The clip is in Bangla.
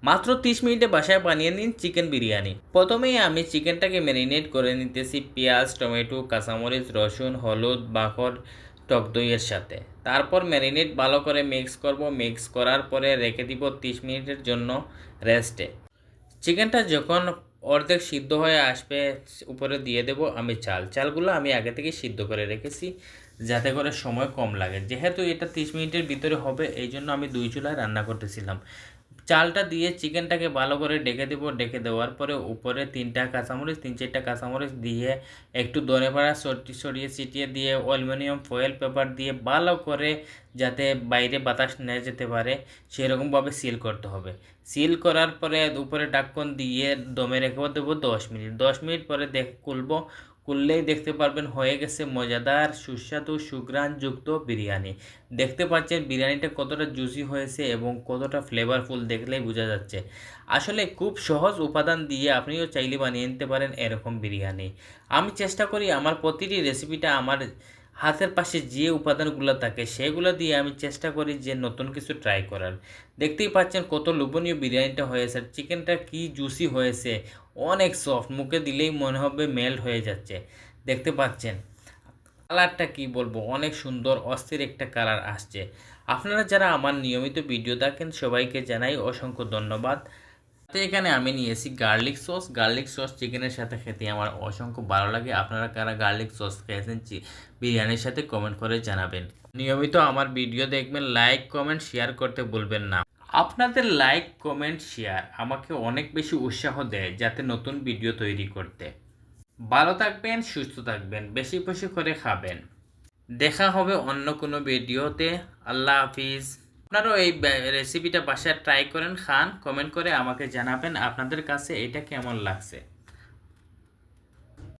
মাত্র 30 মিনিটে বাসায় বানিয়ে নিন চিকেন বিরিয়ানি। প্রথমেই আমি চিকেনটাকে ম্যারিনেট করে নিতেছি পেঁয়াজ, টমেটো, কাঁচামরিচ, রসুন, হলুদ, বাকর, টক দইয়ের সাথে। তারপর ম্যারিনেট ভালো করে মিক্স করব। মিক্স করার পরে রেখে দিব 30 মিনিটের জন্য রেস্টে। চিকেনটা যখন অর্ধেক সিদ্ধ হয়ে আসবে উপরে দিয়ে দেব আমি চালগুলো আমি আগে থেকে সিদ্ধ করে রেখেছি যাতে করে সময় কম লাগে। যেহেতু এটা 30 মিনিটের ভিতরে হবে এই জন্য আমি 2 চুলায় রান্না করতেছিলাম। চালটা দিয়ে চিকেনটাকে ভালো করে ঢেকে দেবো। ঢেকে দেওয়ার পরে উপরে 3-4টা কাঁচামরিচ দিয়ে একটু ধনেপাতা ছড়িয়ে ছিটিয়ে দিয়ে অ্যালুমিনিয়াম ফয়েল পেপার দিয়ে ভালো করে যাতে বাইরে বাতাস না যেতে পারে সেরকমভাবে সিল করতে হবে। সিল করার পরে উপরে ঢাকন দিয়ে দমে রেখে দেবো 10 মিনিট। 10 মিনিট পরে খুললেই দেখতে পারবেন হয়ে গেছে মজাদার সুস্বাদু সুঘ্রাণযুক্ত বিরিয়ানি। দেখতে পাচ্ছেন বিরিয়ানিটা কতটা জুসি হয়েছে এবং কতটা ফ্লেভারফুল দেখলেই বোঝা যাচ্ছে। আসলে খুব সহজ উপাদান দিয়ে আপনিও চাইলে বানিয়ে নিতে পারেন এরকম বিরিয়ানি। আমি চেষ্টা করি আমার প্রতিটি রেসিপিটা আমার হাতের পাশে যে উপাদানগুলো থাকে সেগুলো দিয়ে আমি চেষ্টা করি যে নতুন কিছু ট্রাই করার। দেখতেই পাচ্ছেন কত লোভনীয় বিরিয়ানিটা হয়েছে। চিকেনটা কি জুসি হয়েছে, অনেক সফট, মুখে দিলেই মনে হবে মেল্ট হয়ে যাচ্ছে। দেখতে পাচ্ছেন কালারটা কি বলবো, অনেক সুন্দর অস্থির একটা কালার আসছে। আপনারা যারা আমার নিয়মিত ভিডিও দেখেন সবাইকে জানাই অসংখ্য ধন্যবাদ। তো এখানে আমি নিয়েছি গার্লিক সস চিকেনের সাথে খেতে আমার অসংখ্য ভালো লাগে। আপনারা কারা গার্লিক সস খেয়েছেন বিরিয়ানির সাথে কমেন্ট করে জানাবেন। নিয়মিত আমার ভিডিও দেখবেন, লাইক কমেন্ট শেয়ার করতে ভুলবেন না। আপনাদের লাইক কমেন্ট শেয়ার আমাকে অনেক বেশি উৎসাহ দেয় যাতে নতুন ভিডিও তৈরি করতে। ভালো থাকবেন, সুস্থ থাকবেন, বেশি বেশি করে খাবেন। দেখা হবে অন্য কোনো ভিডিওতে। আল্লাহ হাফিজ। আপনারাও এই রেসিপিটা বাসায় ট্রাই করেন, খান, কমেন্ট করে আমাকে জানাবেন আপনাদের কাছে এটা কেমন লাগছে।